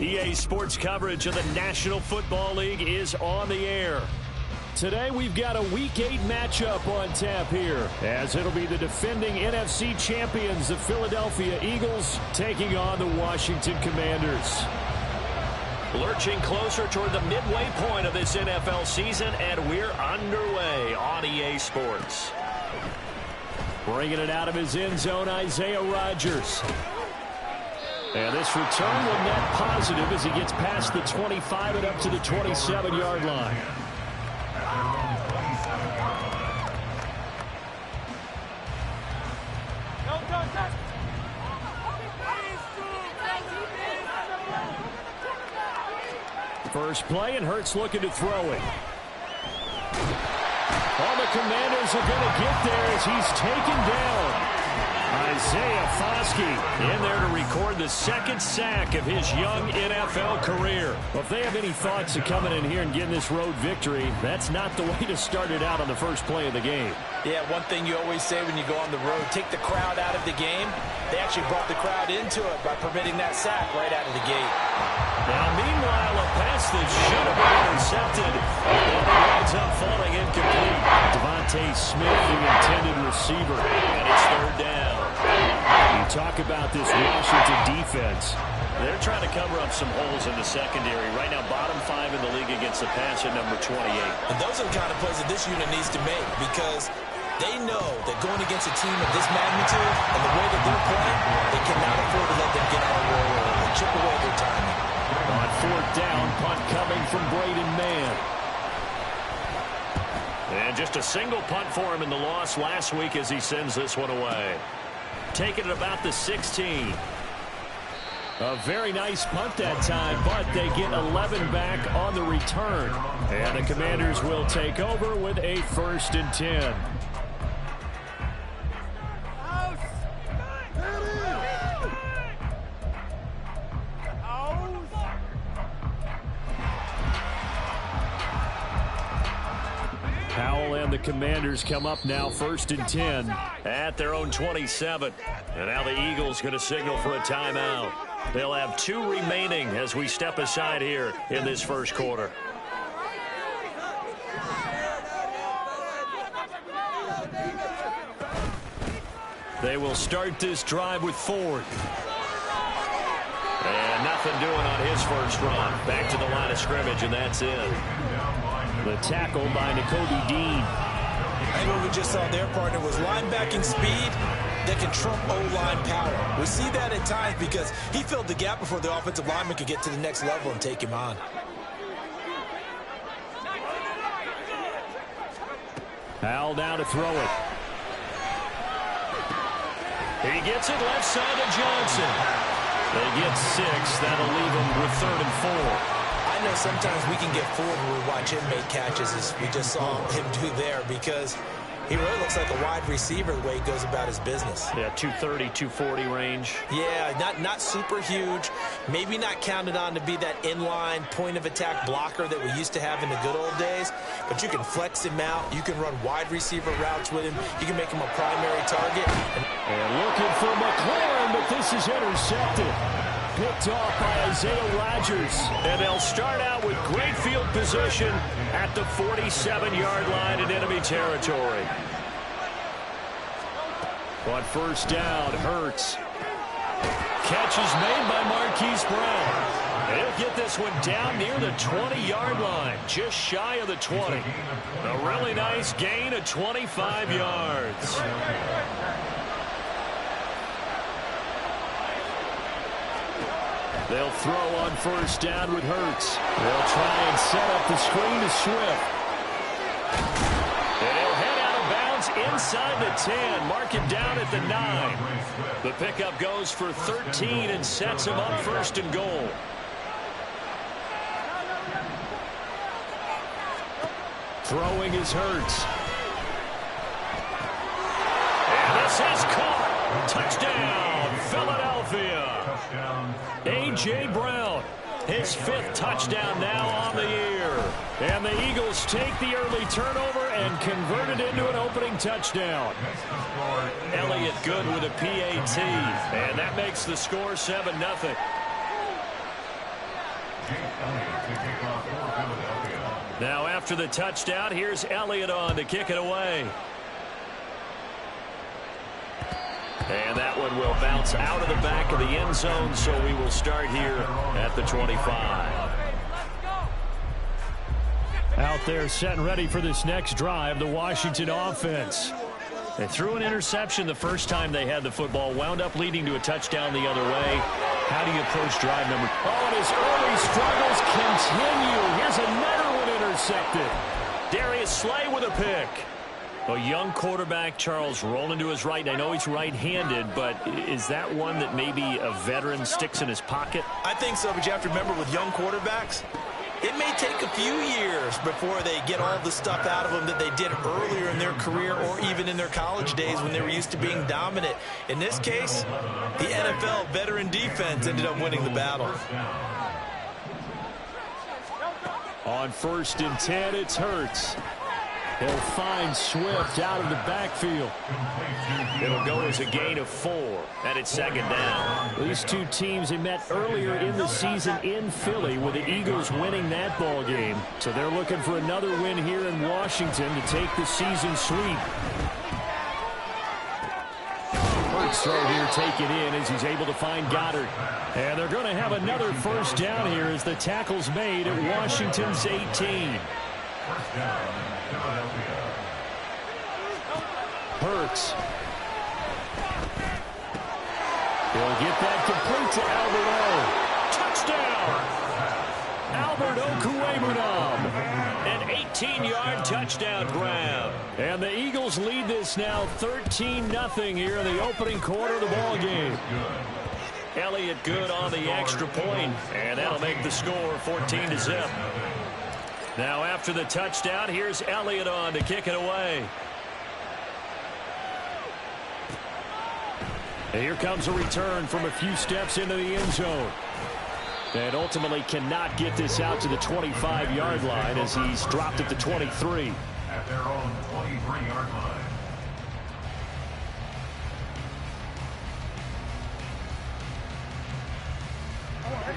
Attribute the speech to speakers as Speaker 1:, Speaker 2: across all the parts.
Speaker 1: EA Sports coverage of the National Football League is on the air. Today we've got a Week 8 matchup on tap here, as it'll be the defending NFC champions, the Philadelphia Eagles, taking on the Washington Commanders. Lurching closer toward the midway point of this NFL season, and we're underway on EA Sports. Bringing it out of his end zone, Isaiah Rodgers. And this return will net positive as he gets past the 25 and up to the 27-yard line. First play, and Hurts looking to throw it. All the Commanders are going to get there as he's taken down. Isaiah Foskey in there to record the second sack of his young NFL career. Well, if they have any thoughts of coming in here and getting this road victory, that's not the way to start it out on the first play of the game. Yeah, one thing you always say when you go on the road, take the crowd out of the game. They actually brought the crowd into it by permitting that sack right out of the gate. Now, meanwhile, a pass that should have been intercepted. And it winds up falling incomplete. Devontae Smith, the intended receiver, and it's third down. You talk about this Washington defense. They're trying to cover up some holes in the secondary. Right now, bottom 5 in the league against the pass at number 28.
Speaker 2: And those are the kind of plays that this unit needs to make, because they know that going against a team of this magnitude and the way that they're playing, they cannot afford to let them get on a roll and chip away their timing.
Speaker 1: On fourth down, punt coming from Braden Mann. And just a single punt for him in the loss last week as he sends this one away. Taking it about the 16. A very nice punt that time, but they get 11 back on the return. And the Commanders will take over with a 1st and 10. Powell and the Commanders come up now 1st and 10 at their own 27. And now the Eagles going to signal for a timeout. They'll have 2 remaining as we step aside here in this first quarter. They will start this drive with Ford. And nothing doing on his first run. Back to the line of scrimmage, and that's it. The tackle by Nakobe Dean.
Speaker 2: I think what we just saw their partner was linebacking speed that can trump O-line power. We see that at times because he filled the gap before the offensive lineman could get to the next level and take him on.
Speaker 1: Powell down to throw it. He gets it left side to Johnson. They get 6. That'll leave him with 3rd and 4.
Speaker 2: I know sometimes we can get fooled when we watch him make catches, as we just saw him do there, because he really looks like a wide receiver the way he goes about his business.
Speaker 1: Yeah, 230, 240 range.
Speaker 2: Yeah, not super huge. Maybe not counted on to be that inline point-of-attack blocker that we used to have in the good old days. But you can flex him out. You can run wide receiver routes with him. You can make him a primary target.
Speaker 1: And looking for McLaurin, but this is intercepted. Picked off by Isaiah Rodgers. And they'll start out with great field position at the 47-yard line in enemy territory. On first down, Hurts. Catch is made by Marquise Brown. He'll get this one down near the 20-yard line, just shy of the 20. A really nice gain of 25 yards. They'll throw on first down with Hurts. They'll try and set up the screen to Swift. And he'll head out of bounds inside the 10. Mark him down at the 9. The pickup goes for 13 and sets him up 1st and goal. Throwing is Hurts. And this is caught. Touchdown, Philadelphia. A.J. Brown, his 5th touchdown now on the year. And the Eagles take the early turnover and convert it into an opening touchdown. Elliott Good with a PAT. And that makes the score 7-0. Now after the touchdown, here's Elliott on to kick it away. And that one will bounce out of the back of the end zone, so we will start here at the 25. Out there set and ready for this next drive, the Washington offense. They threw an interception the first time they had the football, wound up leading to a touchdown the other way. How do you approach drive number? Oh, and his early struggles continue. Here's another one intercepted. Darius Slay with a pick. A young quarterback, Charles, rolling to his right. I know he's right-handed, but is that one that maybe a veteran sticks in his pocket?
Speaker 2: I think so, but you have to remember with young quarterbacks, it may take a few years before they get all the stuff out of them that they did earlier in their career or even in their college days when they were used to being dominant. In this case, the NFL veteran defense ended up winning the battle.
Speaker 1: On 1st and 10, it's Hurts. He'll find Swift out of the backfield. It'll go as a gain of 4, and it's 2nd down. These two teams, they met earlier in the season in Philly with the Eagles winning that ball game. So they're looking for another win here in Washington to take the season sweep. Hurts throw here taken in as he's able to find Goddard. And they're going to have another 1st down here as the tackle's made at Washington's 18. Hurts. He'll get that complete to Albert O. Touchdown! Albert Okwuegbunam. An 18-yard touchdown grab. And the Eagles lead this now 13-0 here in the opening quarter of the ball game. Elliott good on the extra point, and that'll make the score 14-0. Now after the touchdown, here's Elliott on to kick it away. And here comes a return from a few steps into the end zone. And ultimately cannot get this out to the 25-yard line as he's dropped at the 23.
Speaker 3: At their own 23-yard line.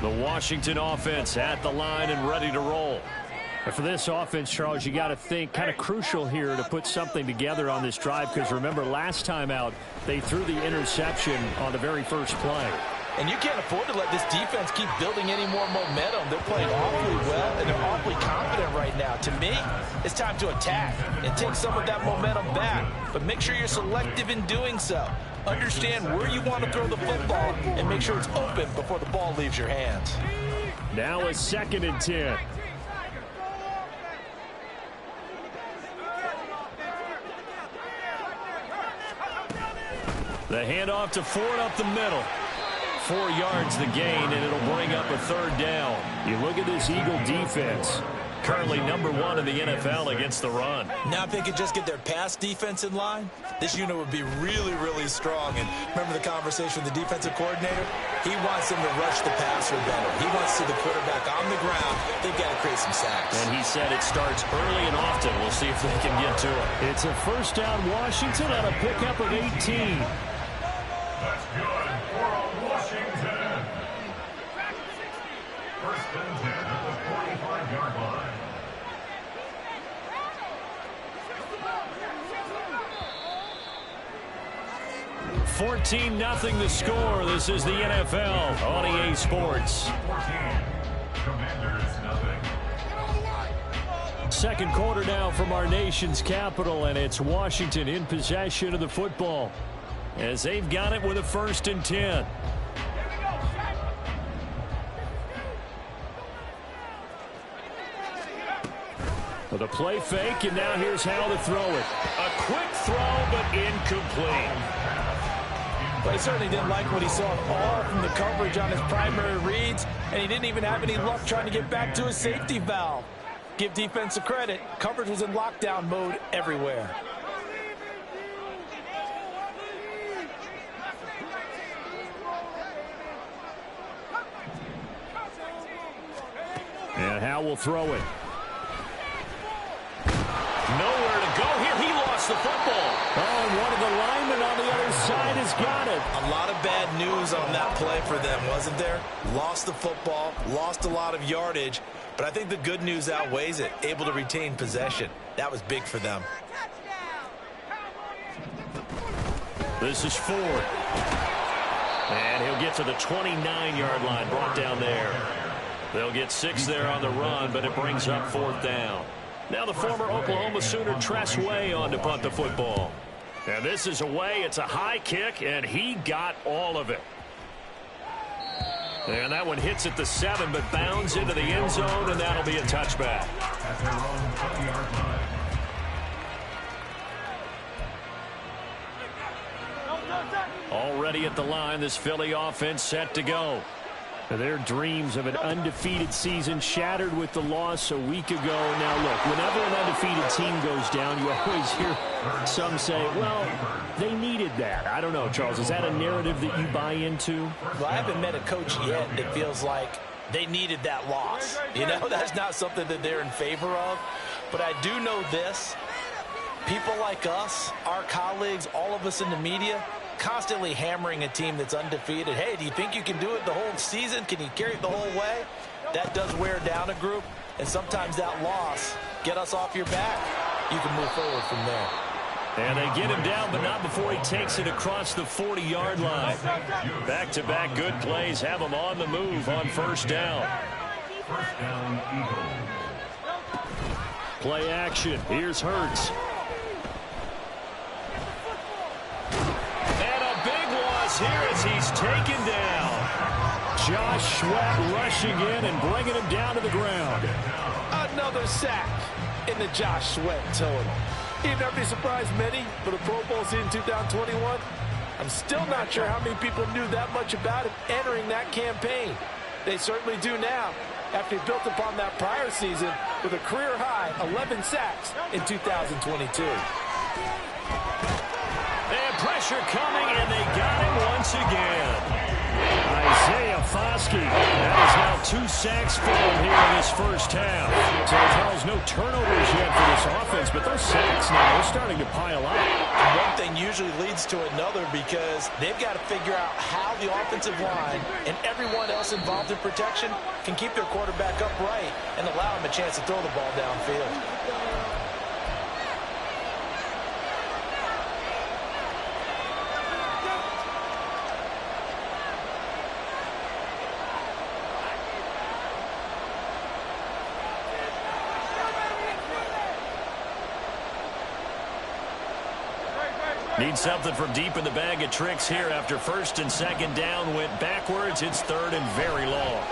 Speaker 1: The Washington offense at the line and ready to roll. And for this offense, Charles, you got to think kind of crucial here to put something together on this drive, because remember last time out they threw the interception on the very first play.
Speaker 2: And you can't afford to let this defense keep building any more momentum. They're playing awfully well, and they're awfully confident right now. To me, it's time to attack and take some of that momentum back. But make sure you're selective in doing so. Understand where you want to throw the football and make sure it's open before the ball leaves your hands.
Speaker 1: Now a 2nd and 10. The handoff to Ford up the middle. 4 yards the gain, and it'll bring up a 3rd down. You look at this Eagle defense. Currently #1 in the NFL against the run.
Speaker 2: Now if they could just get their pass defense in line, this unit would be really, really strong. And remember the conversation with the defensive coordinator? He wants them to rush the passer better. He wants to see the quarterback on the ground. They've got to create some sacks.
Speaker 1: And he said it starts early and often. We'll see if they can get to it. It's a 1st down Washington on a pickup of 18.
Speaker 3: That's good for Washington. 1st and 10 at the 45-yard line.
Speaker 1: $14-0 the score. This is the NFL on EA Sports.
Speaker 3: 14. Commanders nothing.
Speaker 1: 2nd quarter now from our nation's capital, and it's Washington in possession of the football as they've got it with a 1st and 10. With a play fake, and now here's how to throw it. A quick throw, but incomplete.
Speaker 2: But he certainly didn't like what he saw at all from the coverage on his primary reads, and he didn't even have any luck trying to get back to his safety valve. Give defense a credit. Coverage was in lockdown mode everywhere.
Speaker 1: And Howe will throw it. Nowhere to go here. He lost the football. Oh, and one of the linemen on the other side has got it.
Speaker 2: A lot of bad news on that play for them, wasn't there? Lost the football, lost a lot of yardage, but I think the good news outweighs it. Able to retain possession. That was big for them.
Speaker 1: This is Ford. And he'll get to the 29-yard line, brought down there. They'll get 6 there on the run, but it brings up 4th down. Now the former Oklahoma Sooner Tress Way on to punt the football. And this is away. It's a high kick, and he got all of it. And that one hits at the 7, but bounds into the end zone, and that'll be a touchback.
Speaker 3: At their own 20-yard line.
Speaker 1: Already at the line, this Philly offense set to go. Their dreams of an undefeated season shattered with the loss a week ago. Now, look, whenever an undefeated team goes down, you always hear some say, well, they needed that. I don't know, Charles. Is that a narrative that you buy into?
Speaker 2: Well, I haven't met a coach yet that feels like they needed that loss. You know, that's not something that they're in favor of. But I do know this. People like us, our colleagues, all of us in the media, constantly hammering a team that's undefeated. Hey, do you think you can do it the whole season? Can you carry it the whole way? That does wear down a group, and sometimes that loss get us off your back. You can move forward from there.
Speaker 1: And they get him down, but not before he takes it across the 40-yard line. Back-to-back good plays have him on the move on 1st down.
Speaker 3: 1st down, Eagles.
Speaker 1: Play action. Here's Hurts. Here as he's taken down. Josh Sweat rushing in and bringing him down to the ground.
Speaker 2: Another sack in the Josh Sweat total. Even if they surprised many for the Pro Bowl season 2021, I'm still not sure how many people knew that much about him entering that campaign. They certainly do now, after he built upon that prior season with a career-high 11 sacks in 2022.
Speaker 1: Pressure coming, and they got him once again. Isaiah Foskey. That is now 2 sacks for him here in this 1st half. So, Charles, no turnovers yet for this offense, but those sacks now are starting to pile up.
Speaker 2: One thing usually leads to another because they've got to figure out how the offensive line and everyone else involved in protection can keep their quarterback upright and allow him a chance to throw the ball downfield.
Speaker 1: Need something from deep in the bag of tricks here after 1st and 2nd down went backwards. It's 3rd and very long.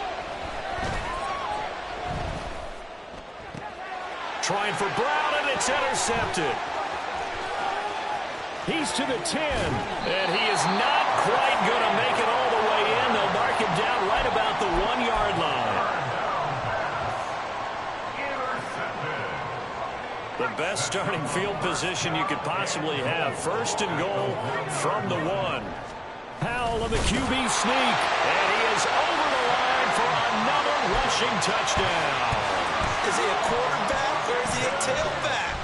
Speaker 1: Trying for Brown, and it's intercepted. He's to the 10, and he is not quite going to make it all the way in. They'll mark him down right about the 1-yard line. The best starting field position you could possibly have. 1st and goal from the 1. Powell on the QB sneak. And he is over the line for another rushing touchdown.
Speaker 2: Is he a quarterback or is he a tailback?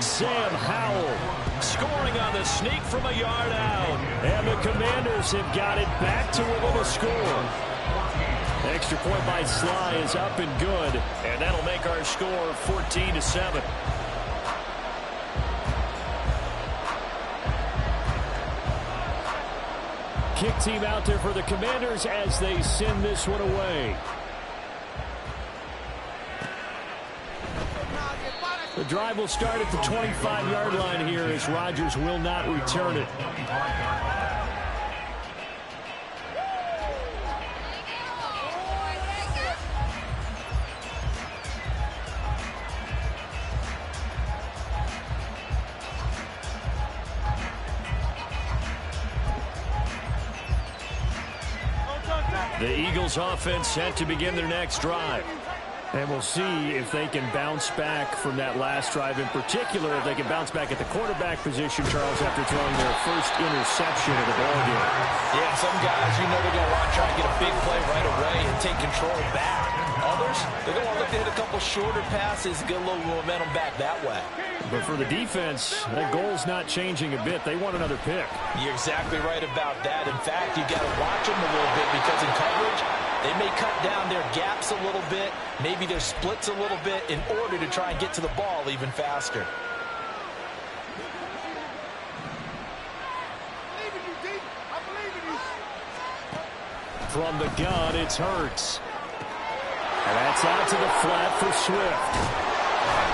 Speaker 1: Sam Howell scoring on the sneak from a yard out. And the Commanders have got it back to within a score. Extra point by Sly is up and good, and that'll make our score 14-7. Kick team out there for the Commanders as they send this one away. The drive will start at the 25-yard line here as Rodgers will not return it. The Eagles offense set to begin their next drive. And we'll see if they can bounce back from that last drive. In particular, if they can bounce back at the quarterback position, Charles, after throwing their first interception of the ballgame.
Speaker 2: Yeah, some guys, you know they're going to want to try to get a big play right away and take control back. Others, they're going to look to hit a couple shorter passes, get a little momentum back that way.
Speaker 1: But for the defense, that goal's not changing a bit. They want another pick.
Speaker 2: You're exactly right about that. In fact, you got to watch them a little bit because in coverage, they may cut down their gaps a little bit, maybe their splits a little bit in order to try and get to the ball even faster.
Speaker 1: From the gun, it's Hurts. And that's out to the flat for Swift.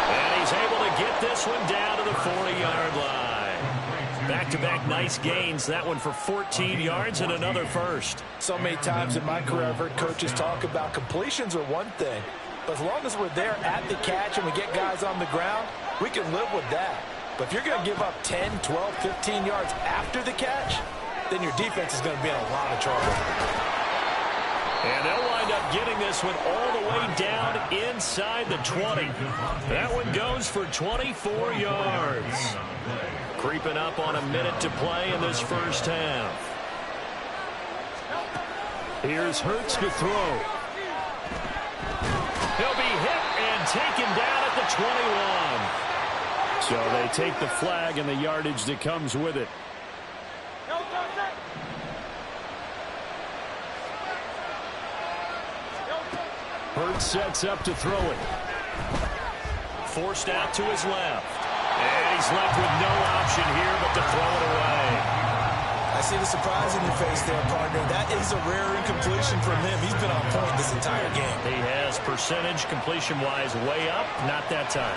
Speaker 1: And he's able to get this one down to the 40-yard line. Back-to-back nice gains. That one for 14 yards and another first.
Speaker 2: So many times in my career I've heard coaches talk about completions are one thing. But as long as we're there at the catch and we get guys on the ground, we can live with that. But if you're going to give up 10, 12, 15 yards after the catch, then your defense is going to be in a lot of trouble.
Speaker 1: And they'll wind up getting this one all the way down inside the 20. That one goes for 24 yards. Creeping up on a minute to play in this first half. Here's Hurts to throw. He'll be hit and taken down at the 21. So they take the flag and the yardage that comes with it. Hurts sets up to throw it. Forced out to his left. And he's left with no option here but to throw it away.
Speaker 2: I see the surprise in your face there, partner. That is a rare incompletion from him. He's been on point this entire game.
Speaker 1: He has percentage completion-wise way up. Not that time.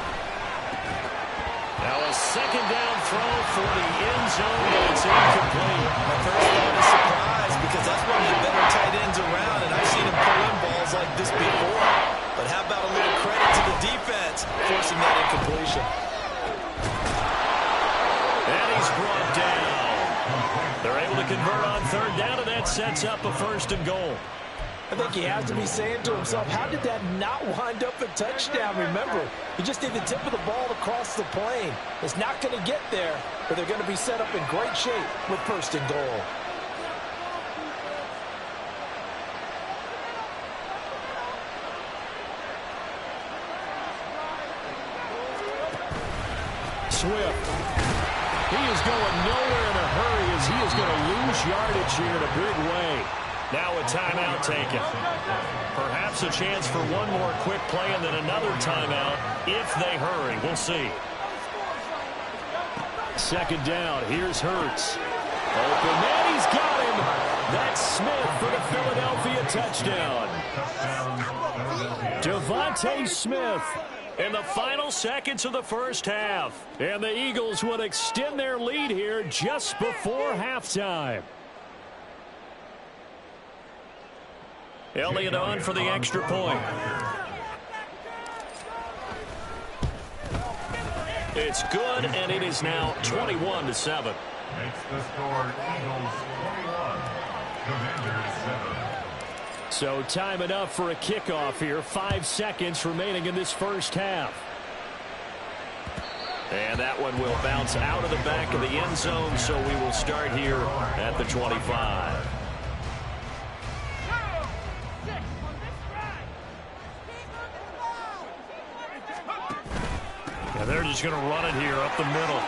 Speaker 1: Now a second down throw for the end zone. It's incomplete.
Speaker 2: My first thought is surprise because that's one of the better tight ends around, and I've seen him pull in balls like this before. But how about a little credit to the defense forcing that incompletion?
Speaker 1: And he's brought down. They're able to convert on third down, and that sets up a first and goal.
Speaker 2: I think he has to be saying to himself, how did that not wind up a touchdown? Remember, he just did the tip of the ball across the plane. It's not going to get there, but they're going to be set up in great shape with first and goal.
Speaker 1: Swift. He is going nowhere in a hurry as he is going to lose yardage here in a big way. Now a timeout taken. Perhaps a chance for one more quick play and then another timeout if they hurry. We'll see. Second down. Here's Hurts. Open man, he's got him. That's Smith for the Philadelphia touchdown. Devontae Smith in the final seconds of the first half. And the Eagles would extend their lead here just before halftime. Elliott on for the extra point. It's good, and it is now 21-7.
Speaker 3: Makes the score Eagles 21, Commanders 7.
Speaker 1: So time enough for a kickoff here. 5 seconds remaining in this first half. And that one will bounce out of the back of the end zone, so we will start here at the 25. And they're just going to run it here up the middle.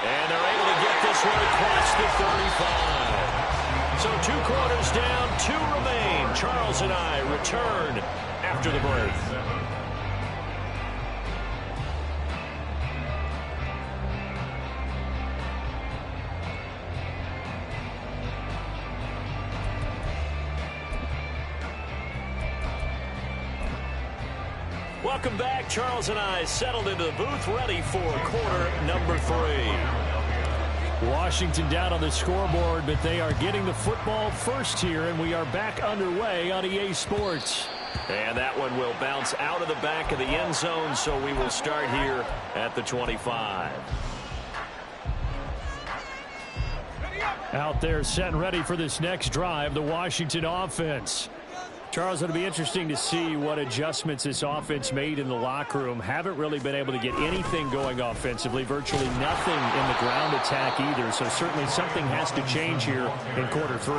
Speaker 1: And they're able to get this one across the 35. So 2 quarters down, 2 remain. Charles and I return after the break. Welcome back. Charles and I settled into the booth, ready for quarter number 3. Washington down on the scoreboard, but they are getting the football first here, and we are back underway on EA Sports. And that one will bounce out of the back of the end zone, so we will start here at the 25. Out there set and ready for this next drive, the Washington offense. Charles, it'll be interesting to see what adjustments this offense made in the locker room. Haven't really been able to get anything going offensively, virtually nothing in the ground attack either. So certainly something has to change here in quarter 3.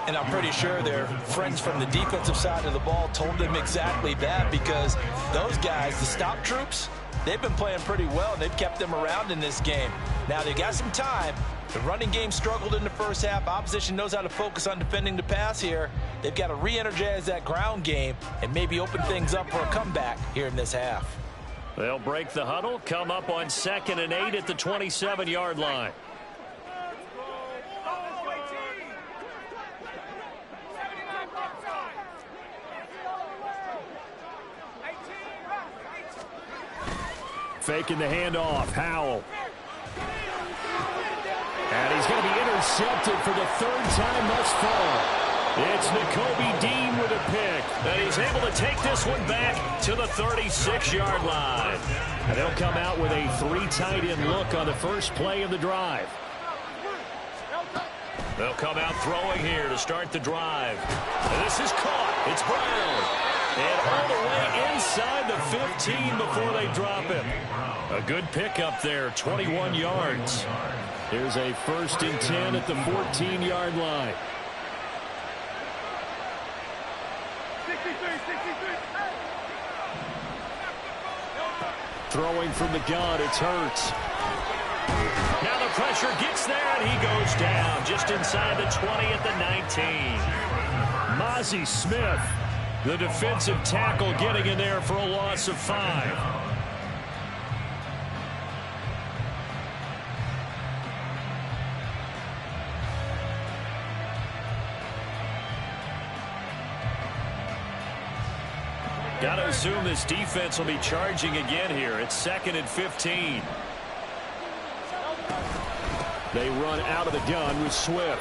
Speaker 2: And I'm pretty sure their friends from the defensive side of the ball told them exactly that, because those guys, the stop troops, they've been playing pretty well. They've kept them around in this game. Now, they got some time. The running game struggled in the first half. Opposition knows how to focus on defending the pass here. They've got to re-energize that ground game and maybe open things up for a comeback here in this half.
Speaker 1: They'll break the huddle, come up on 2nd and 8 at the 27-yard line. Faking the handoff, Howell. And he's going to be intercepted for the 3rd time thus far. It's Nakobe Dean with a pick. And he's able to take this one back to the 36-yard line. And they'll come out with a 3 tight end look on the first play of the drive. They'll come out throwing here to start the drive. And this is caught. It's Brown. And all the way inside the 15 before they drop him. A good pickup there, 21 yards. Here's a 1st and 10 at the 14-yard line. Throwing from the gun, it's Hurts. Now the pressure gets there, and he goes down just inside the 20 at the 19. Mozzie Smith, the defensive tackle, getting in there for a loss of 5. Got to assume this defense will be charging again here. It's 2nd and 15. They run out of the gun with Swift.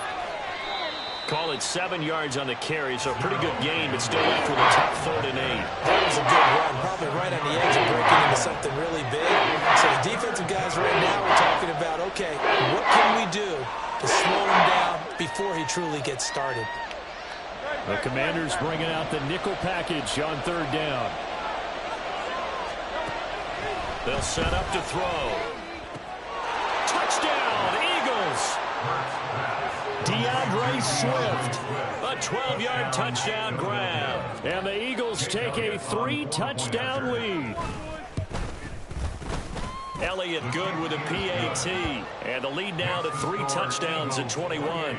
Speaker 1: Call it 7 yards on the carry, so a pretty good game, but still left with a tough 3rd and 8.
Speaker 2: That was a good run, probably right on the edge of breaking into something really big. So the defensive guys right now are talking about, okay, what can we do to slow him down before he truly gets started?
Speaker 1: The Commanders bringing out the nickel package on 3rd down. They'll set up to throw. Touchdown, Eagles! DeAndre Swift, a 12-yard touchdown grab. And the Eagles take a 3-touchdown lead. Elliott good with a PAT. And the lead now to 3 touchdowns in 21.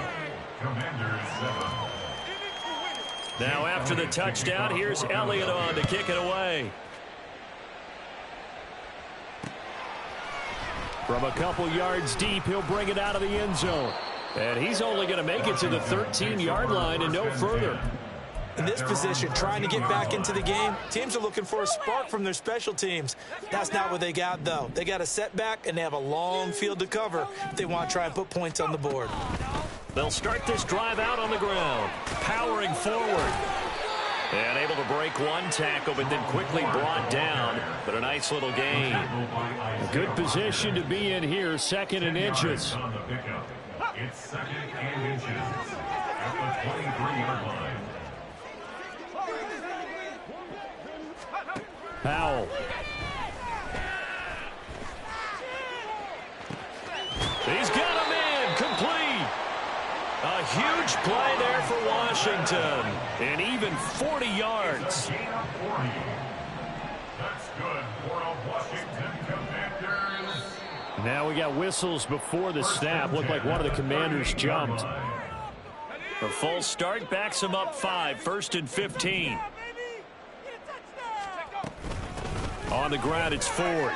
Speaker 1: Now after the touchdown, here's Elliott on to kick it away. From a couple yards deep, he'll bring it out of the end zone. And he's only going to make it to the 13-yard line and no further.
Speaker 2: In this position, trying to get back into the game, teams are looking for a spark from their special teams. That's not what they got, though. They got a setback, and they have a long field to cover if they want to try and put points on the board.
Speaker 1: They'll start this drive out on the ground, powering forward. And able to break one tackle, but then quickly brought down. But a nice little gain. A good position to be in here, 2nd and inches.
Speaker 3: It's 2nd and inches at the 23-yard line.
Speaker 1: Powell. He's got him in, complete. A huge play there for Washington. And even 40 yards.
Speaker 3: That's good for a Washington Commanders.
Speaker 1: Now we got whistles before the snap. Looked like one of the Commanders jumped. A full start backs him up 5. 1st and 15. On the ground, it's Ford.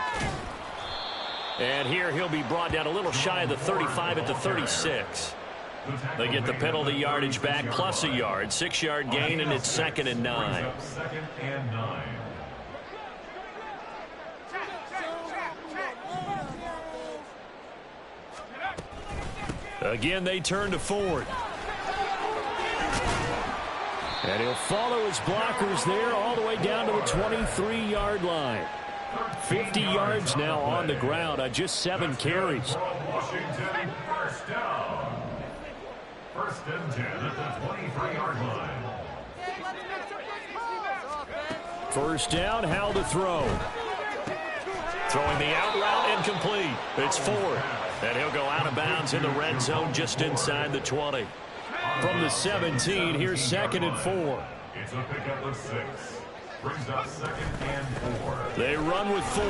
Speaker 1: And here he'll be brought down a little shy of the 35 at the 36. They get the penalty yardage back plus a yard. 6-yard gain, and it's 2nd and 9.
Speaker 3: 2nd and 9.
Speaker 1: Again, they turn to Ford. And he'll follow his blockers there all the way down to the 23-yard line. 50 yards now on the ground on just 7 carries.
Speaker 3: Washington, 1st down. 1st and 10 at the 23-yard line.
Speaker 1: 1st down, Howell to throw. Throwing the out route, incomplete. It's Ford. And he'll go out of bounds in the red zone just inside the 20. From the 17, here's 2nd and 4.
Speaker 3: It's a pickup of 6. Brings up 2nd and 4.
Speaker 1: They run with 4.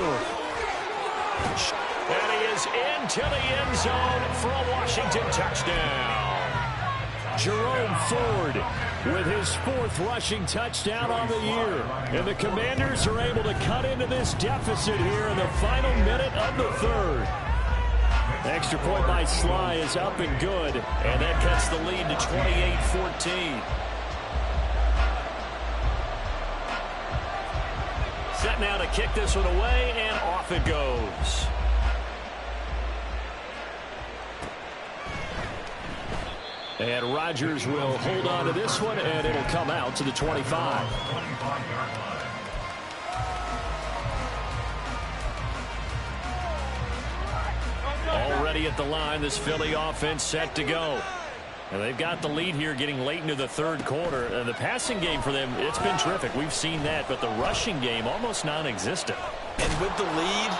Speaker 1: And he is into the end zone for a Washington touchdown. Jerome Ford with his 4th rushing touchdown on the year. And the Commanders are able to cut into this deficit here in the final minute of the 3rd. Extra point by Sly is up and good. And that cuts the lead to 28-14. Set now to kick this one away, and off it goes. And Rodgers will hold on to this one, and it'll come out to the 25. Already at the line, this Philly offense set to go. And they've got the lead here getting late into the 3rd quarter. And the passing game for them, it's been terrific. We've seen that, but the rushing game almost non-existent.
Speaker 2: And with the lead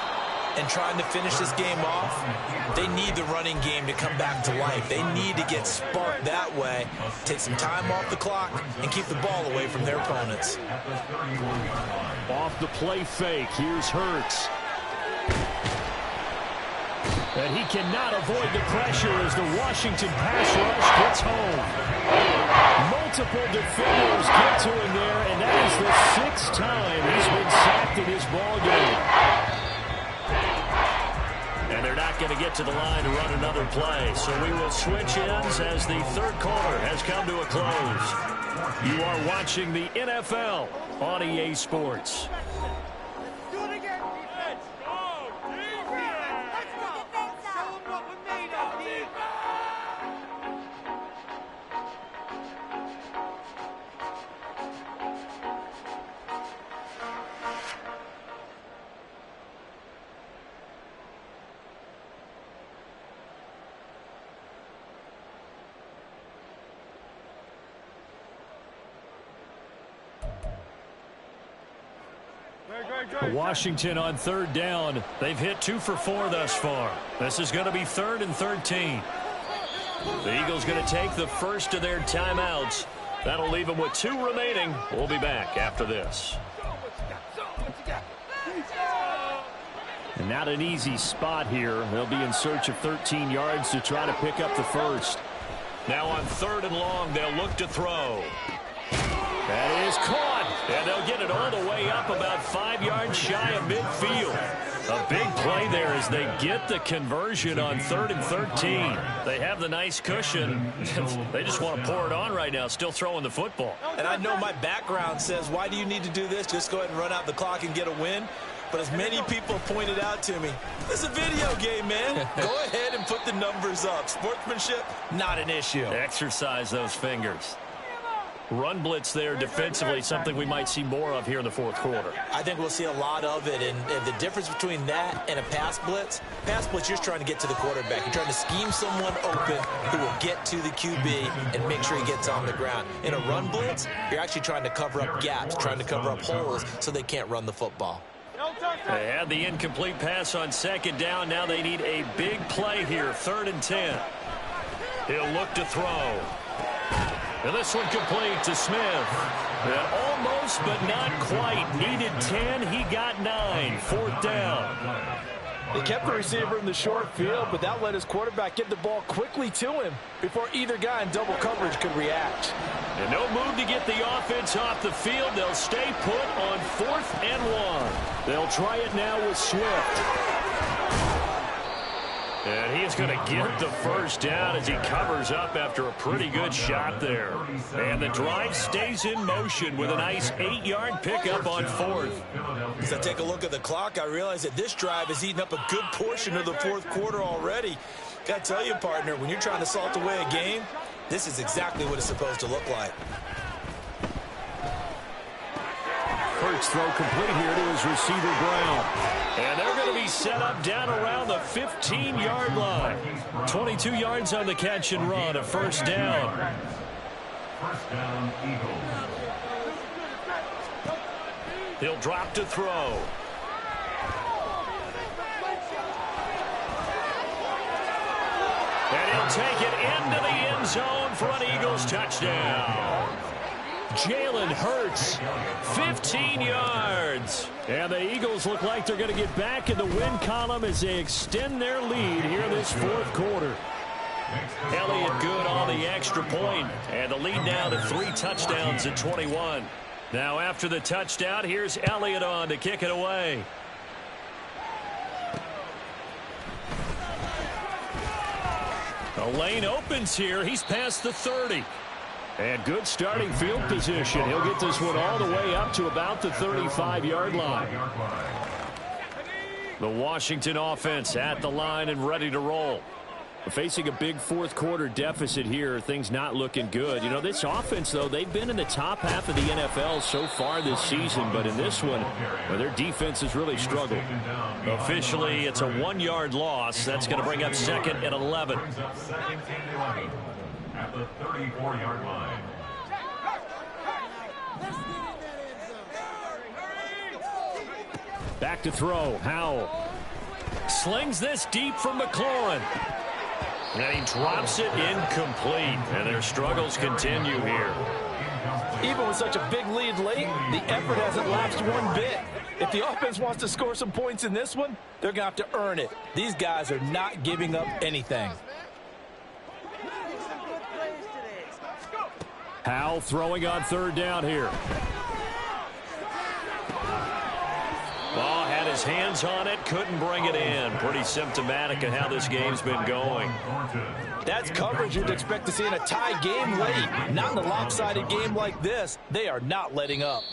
Speaker 2: and trying to finish this game off, they need the running game to come back to life. They need to get sparked that way, take some time off the clock, and keep the ball away from their opponents.
Speaker 1: Off the play fake, here's Hurts. And he cannot avoid the pressure as the Washington pass rush gets home. Multiple defenders get to him there, and that is the 6th time he's been sacked in his ball game. And they're not going to get to the line to run another play, so we will switch ends as the 3rd quarter has come to a close. You are watching the NFL on EA Sports. Washington on 3rd down. They've hit 2 for 4 thus far. This is going to be 3rd and 13. The Eagles going to take the first of their timeouts. That'll leave them with 2 remaining. We'll be back after this. And not an easy spot here. They'll be in search of 13 yards to try to pick up the first. Now on 3rd and long, they'll look to throw. That is caught. And they'll get it all the way up about 5 yards shy of midfield. A big play there as they get the conversion on 3rd and 13. They have the nice cushion. They just want to pour it on right now, still throwing the football.
Speaker 2: And I know my background says, why do you need to do this? Just go ahead and run out the clock and get a win. But as many people pointed out to me, this is a video game, man. Go ahead and put the numbers up. Sportsmanship, not an issue.
Speaker 1: Exercise those fingers. Run blitz there defensively, something we might see more of here in the 4th quarter.
Speaker 2: I think we'll see a lot of it, and the difference between that and a pass blitz, you're just trying to get to the quarterback. You're trying to scheme someone open who will get to the QB and make sure he gets on the ground. In a run blitz, you're actually trying to cover up gaps, trying to cover up holes so they can't run the football.
Speaker 1: They had the incomplete pass on 2nd down. Now they need a big play here, 3rd and 10. He'll look to throw. And this one complete to Smith. And almost, but not quite. Needed 10. He got 9. 4th down.
Speaker 4: They kept the receiver in the short field, but that let his quarterback get the ball quickly to him before either guy in double coverage could react.
Speaker 1: And no move to get the offense off the field. They'll stay put on 4th and 1. They'll try it now with Swift. And he's going to get the first down as he covers up after a pretty good shot there. And the drive stays in motion with a nice 8-yard pickup on 4th.
Speaker 2: As I take a look at the clock, I realize that this drive has eaten up a good portion of the 4th quarter already. Got to tell you, partner, when you're trying to salt away a game, this is exactly what it's supposed to look like.
Speaker 1: Hurts throw complete here to his receiver Brown. And they're going to be set up down around the 15-yard line. 22 yards on the catch and run, a first down.
Speaker 3: First down, Eagles.
Speaker 1: He'll drop to throw. And he'll he'll take it into the end zone for an Eagles touchdown. Jalen Hurts, 15 yards. And the Eagles look like they're going to get back in the win column as they extend their lead here in this fourth quarter. Elliott good on the extra point, and the lead now to 3 touchdowns at 21. Now after the touchdown, here's Elliott on to kick it away. The lane opens here. He's past the 30. And good starting field position. He'll get this one all the way up to about the 35-yard line. The Washington offense at the line and ready to roll. Facing a big fourth quarter deficit here, things not looking good. You know, this offense, though, they've been in the top half of the NFL so far this season, but in this one, well, their defense has really struggled. Officially, it's a 1-yard loss. That's going to bring up 2nd and 11.
Speaker 3: At the 34-yard line.
Speaker 1: Back to throw. Howell slings this deep from McLaurin. And he drops it incomplete. And their struggles continue here.
Speaker 4: Even with such a big lead late, the effort hasn't lapsed one bit. If the offense wants to score some points in this one, they're going to have to earn it. These guys are not giving up anything.
Speaker 1: Howell throwing on 3rd down here. Ball had his hands on it, couldn't bring it in. Pretty symptomatic of how this game's been going.
Speaker 4: That's coverage you'd expect to see in a tie game late. Not in a lopsided game like this. They are not letting up.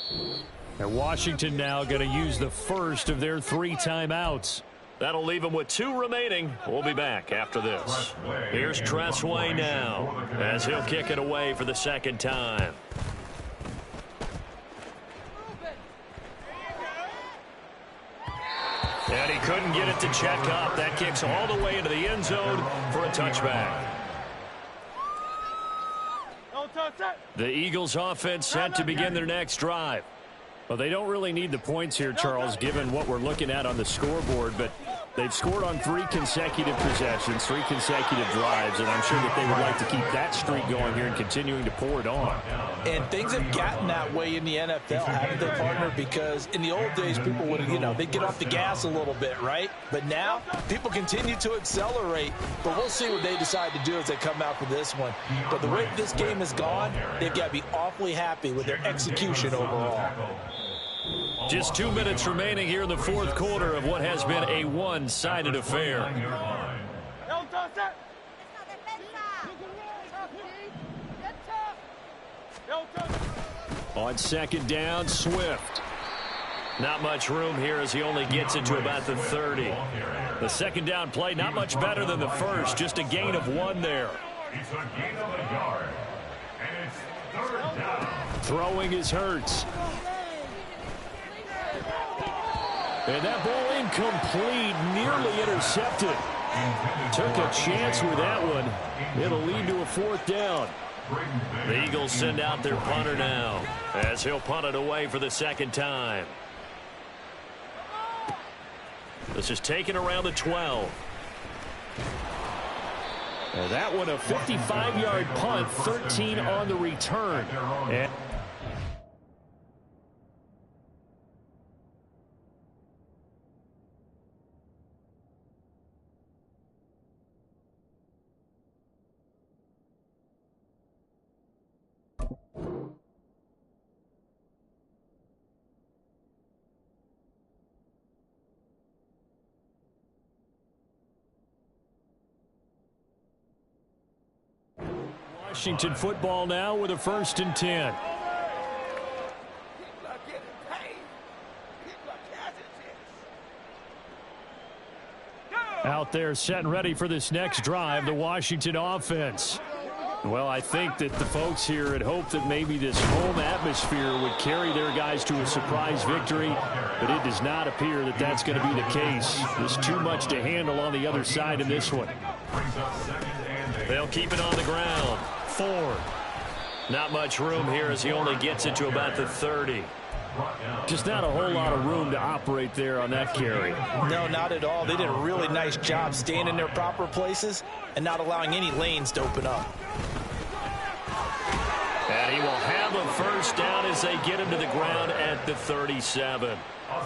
Speaker 1: And Washington now going to use the first of their 3 timeouts. That'll leave them with 2 remaining. We'll be back after this. Here's Tressway now as he'll kick it away for the 2nd time. And he couldn't get it to check up. That kicks all the way into the end zone for a touchback. The Eagles offense set to begin their next drive. Well, they don't really need the points here, Charles, given what we're looking at on the scoreboard, but they've scored on 3 consecutive possessions, 3 consecutive drives, and I'm sure that they would like to keep that streak going here and continuing to pour it on.
Speaker 4: And things have gotten that way in the NFL, haven't they, partner? Because in the old days, people would, they'd get off the gas a little bit, right? But now, people continue to accelerate, but we'll see what they decide to do as they come out for this one. But the way this game has gone, they've got to be awfully happy with their execution overall.
Speaker 1: Just 2 minutes remaining here in the fourth quarter of what has been a one-sided affair. On 2nd down, Swift. Not much room here as he only gets it to about the 30. The 2nd down play, not much better than the first, just a gain of 1 there.
Speaker 3: It's a gain of a yard. And it's 3rd down.
Speaker 1: Throwing is Hurts. And that ball incomplete, nearly intercepted. Took a chance with that one. It'll lead to a 4th down. The Eagles send out their punter now as he'll punt it away for the 2nd time. This is taken around the 12. And that one a 55-yard punt, 13 on the return. And Washington football now with a 1st and 10. Out there set and ready for this next drive, the Washington offense. Well, I think that the folks here had hoped that maybe this home atmosphere would carry their guys to a surprise victory, but it does not appear that that's going to be the case. There's too much to handle on the other side in this one. They'll keep it on the ground. 4. Not much room here as he only gets it to about the 30. Just not a whole lot of room to operate there on that carry.
Speaker 4: No, not at all. They did a really nice job staying in their proper places and not allowing any lanes to open up.
Speaker 1: And he will have a first down as they get him to the ground at the 37.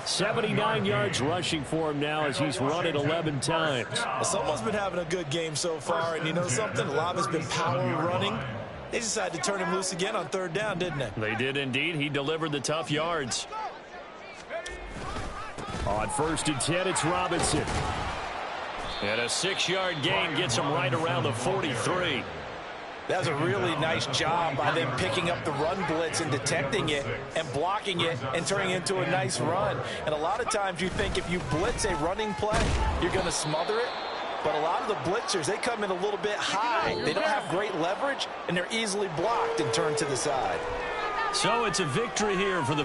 Speaker 1: 79 yards rushing for him now as he's run it 11 times.
Speaker 4: Someone's been having a good game so far, and you know something? A lot has been power running. They decided to turn him loose again on third down, didn't they?
Speaker 1: They did indeed. He delivered the tough yards. On 1st and 10, it's Robinson. And a 6-yard gain gets him right around the 43.
Speaker 4: That was a really nice job by them picking up the run blitz and detecting it and blocking it and turning it into a nice run. And a lot of times you think if you blitz a running play, you're going to smother it. But a lot of the blitzers, they come in a little bit high. They don't have great leverage, and they're easily blocked and turned to the side.
Speaker 1: So it's a victory here for the